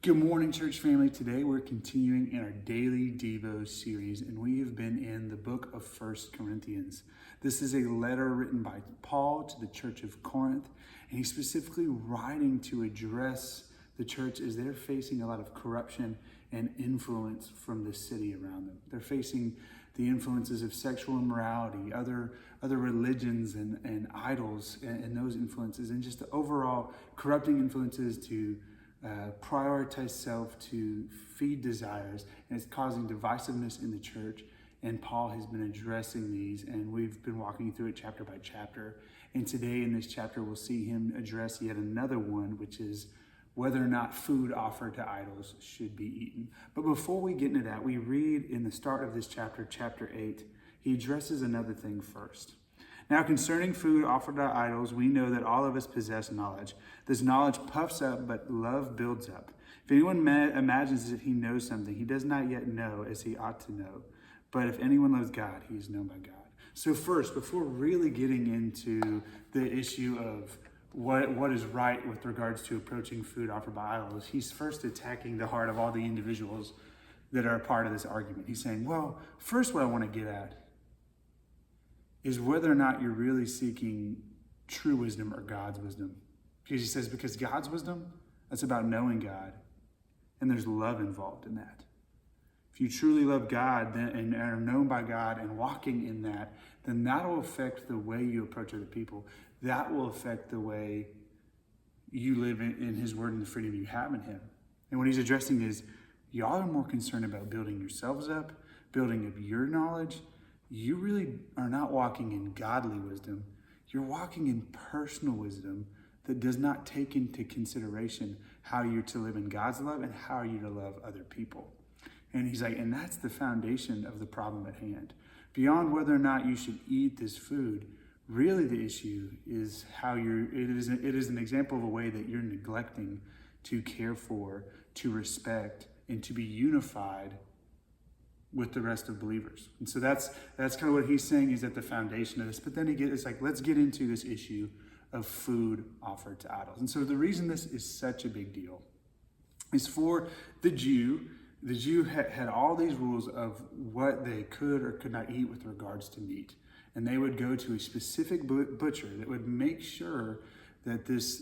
Good morning, church family. Today we're continuing in our daily Devo series, and we have been in the book of 1 Corinthians. This is a letter written by Paul to the church of Corinth, and he's specifically writing to address the church as they're facing a lot of corruption and influence from the city around them. They're facing the influences of sexual immorality, other religions and idols and those influences, and just the overall corrupting influences to prioritize self, to feed desires, and it's causing divisiveness in the church. And Paul has been addressing these, and we've been walking through it chapter by chapter. And today in this chapter, we'll see him address yet another one, which is whether or not food offered to idols should be eaten. But before we get into that, we read in the start of this chapter, chapter 8, he addresses another thing first. Now, concerning food offered to idols, we know that all of us possess knowledge. This knowledge puffs up, but love builds up. If anyone imagines as if he knows something, he does not yet know as he ought to know. But if anyone loves God, he is known by God. So first, before really getting into the issue of what is right with regards to approaching food offered by idols, he's first attacking the heart of all the individuals that are a part of this argument. He's saying, well, first what I want to get at is whether or not you're really seeking true wisdom or God's wisdom. Because he says, because God's wisdom, that's about knowing God, and there's love involved in that. If you truly love God and are known by God and walking in that, then that will affect the way you approach other people. That will affect the way you live in his word and the freedom you have in him. And what he's addressing is, y'all are more concerned about building yourselves up, building up your knowledge. You really are not walking in godly wisdom. You're walking in personal wisdom that does not take into consideration how you're to live in God's love and how you're to love other people. And he's like, and that's the foundation of the problem at hand. Beyond whether or not you should eat this food, really the issue is how it is an example of a way that you're neglecting to care for, to respect, and to be unified with the rest of believers. And so that's kind of what he's saying is at the foundation of this. But then it's like, let's get into this issue of food offered to idols. And so the reason this is such a big deal is for the Jew. The Jew had all these rules of what they could or could not eat with regards to meat. And they would go to a specific butcher that would make sure that this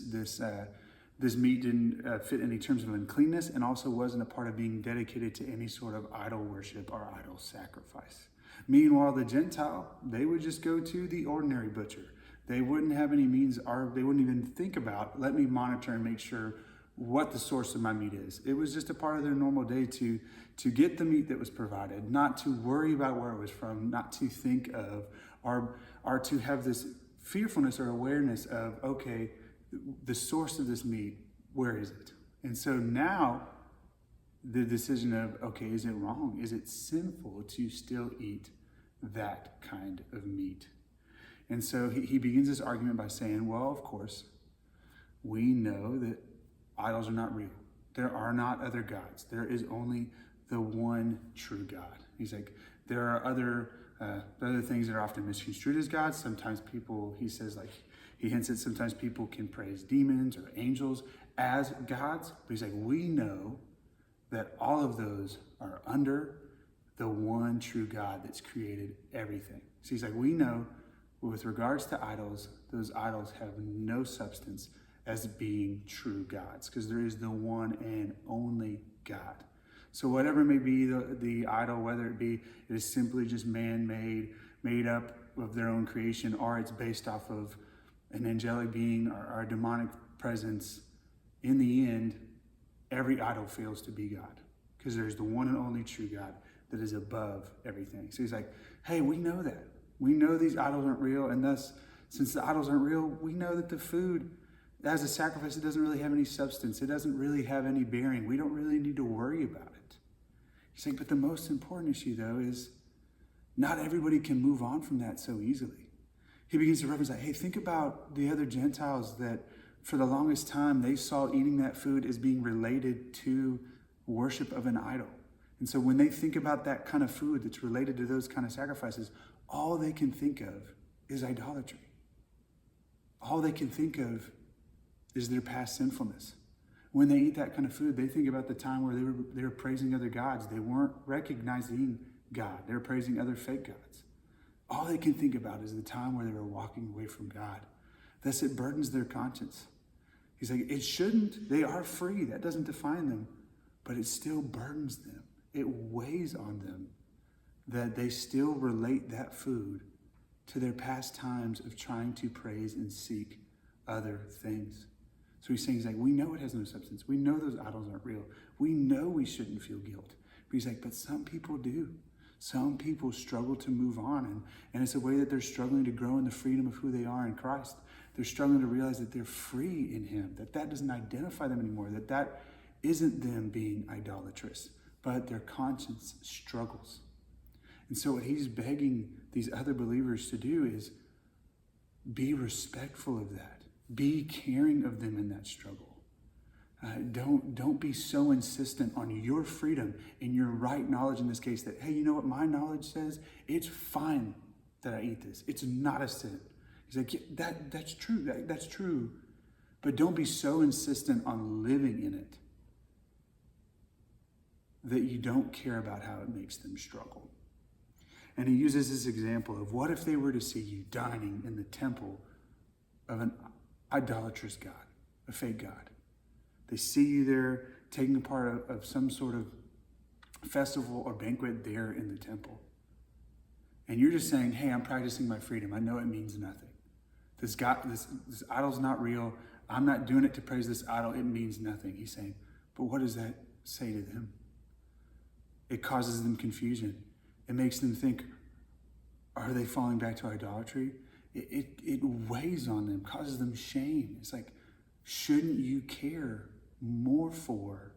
meat didn't fit any terms of uncleanness and also wasn't a part of being dedicated to any sort of idol worship or idol sacrifice. Meanwhile, the Gentile, they would just go to the ordinary butcher. They wouldn't have any means, or they wouldn't even think about, let me monitor and make sure what the source of my meat is. It was just a part of their normal day to get the meat that was provided, not to worry about where it was from, not to think of, or to have this fearfulness or awareness of, okay, the source of this meat, where is it? And so now the decision of, okay, is it wrong? Is it sinful to still eat that kind of meat? And so he begins this argument by saying, well, of course, we know that idols are not real. There are not other gods. There is only the one true God. He's like, there are other things that are often misconstrued as gods. Sometimes people, he says, like, he hints that sometimes people can praise demons or angels as gods. But he's like, we know that all of those are under the one true God that's created everything. So he's like, we know with regards to idols, those idols have no substance as being true gods, because there is the one and only God. So whatever may be the idol, whether it is simply just man-made, made up of their own creation, or it's based off of an angelic being or a demonic presence, in the end, every idol fails to be God, because there's the one and only true God that is above everything. So he's like, hey, we know that. We know these idols aren't real, and thus, since the idols aren't real, we know that the food as a sacrifice, it doesn't really have any substance. It doesn't really have any bearing. We don't really need to worry about it. He's like, but the most important issue, though, is not everybody can move on from that so easily. He begins to reference that, hey, think about the other Gentiles that for the longest time, they saw eating that food as being related to worship of an idol. And so when they think about that kind of food that's related to those kind of sacrifices, all they can think of is idolatry. All they can think of is their past sinfulness. When they eat that kind of food, they think about the time where they were praising other gods. They weren't recognizing God. They were praising other fake gods. All they can think about is the time where they were walking away from God. Thus, it burdens their conscience. He's like, it shouldn't. They are free. That doesn't define them. But it still burdens them. It weighs on them that they still relate that food to their past times of trying to praise and seek other things. So he's saying, we know it has no substance. We know those idols aren't real. We know we shouldn't feel guilt. But he's like, but some people do. Some people struggle to move on. And it's a way that they're struggling to grow in the freedom of who they are in Christ. They're struggling to realize that they're free in him, that doesn't identify them anymore, that isn't them being idolatrous, but their conscience struggles. And so what he's begging these other believers to do is be respectful of that. Be caring of them in that struggle. Don't be so insistent on your freedom and your right knowledge in this case that, hey, you know what my knowledge says? It's fine that I eat this. It's not a sin. He's like, yeah, that's true. That's true. But don't be so insistent on living in it that you don't care about how it makes them struggle. And he uses this example of what if they were to see you dining in the temple of an idolatrous God, a fake God. They see you there taking part of some sort of festival or banquet there in the temple. And you're just saying, hey, I'm practicing my freedom. I know it means nothing. This idol's not real. I'm not doing it to praise this idol. It means nothing. He's saying, but what does that say to them? It causes them confusion. It makes them think, are they falling back to idolatry? It weighs on them, causes them shame. It's like, shouldn't you care more for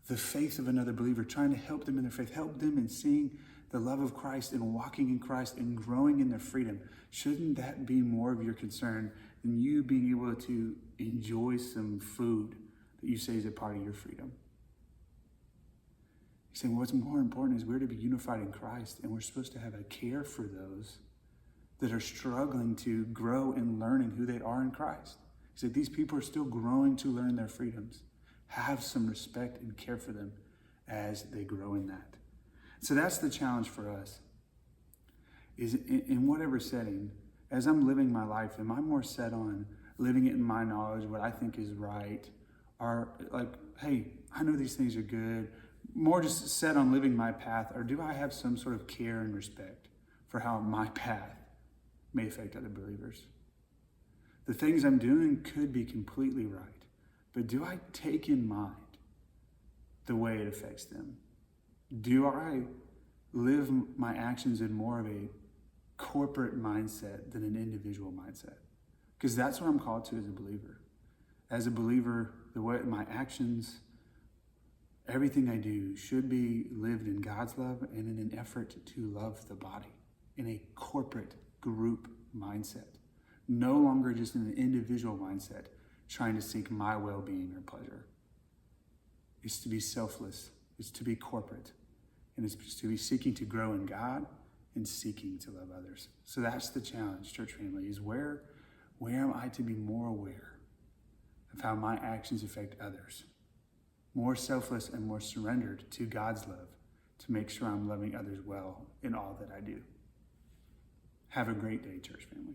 the faith of another believer, trying to help them in their faith, help them in seeing the love of Christ and walking in Christ and growing in their freedom? Shouldn't that be more of your concern than you being able to enjoy some food that you say is a part of your freedom? He's saying what's more important is we're to be unified in Christ, and we're supposed to have a care for those that are struggling to grow in learning who they are in Christ. He said these people are still growing to learn their freedoms. Have some respect and care for them as they grow in that. So that's the challenge for us, is in whatever setting, as I'm living my life, am I more set on living it in my knowledge, what I think is right, or like, hey, I know these things are good, more just set on living my path, or do I have some sort of care and respect for how my path may affect other believers? The things I'm doing could be completely right, but do I take in mind the way it affects them? Do I live my actions in more of a corporate mindset than an individual mindset? Because that's what I'm called to as a believer. As a believer, the way my actions, everything I do should be lived in God's love and in an effort to love the body in a corporate group mindset. No longer just in an individual mindset, trying to seek my well-being or pleasure. It's to be selfless. It's to be corporate. And it's to be seeking to grow in God and seeking to love others. So that's the challenge, church family, is where am I to be more aware of how my actions affect others? More selfless and more surrendered to God's love to make sure I'm loving others well in all that I do. Have a great day, church family.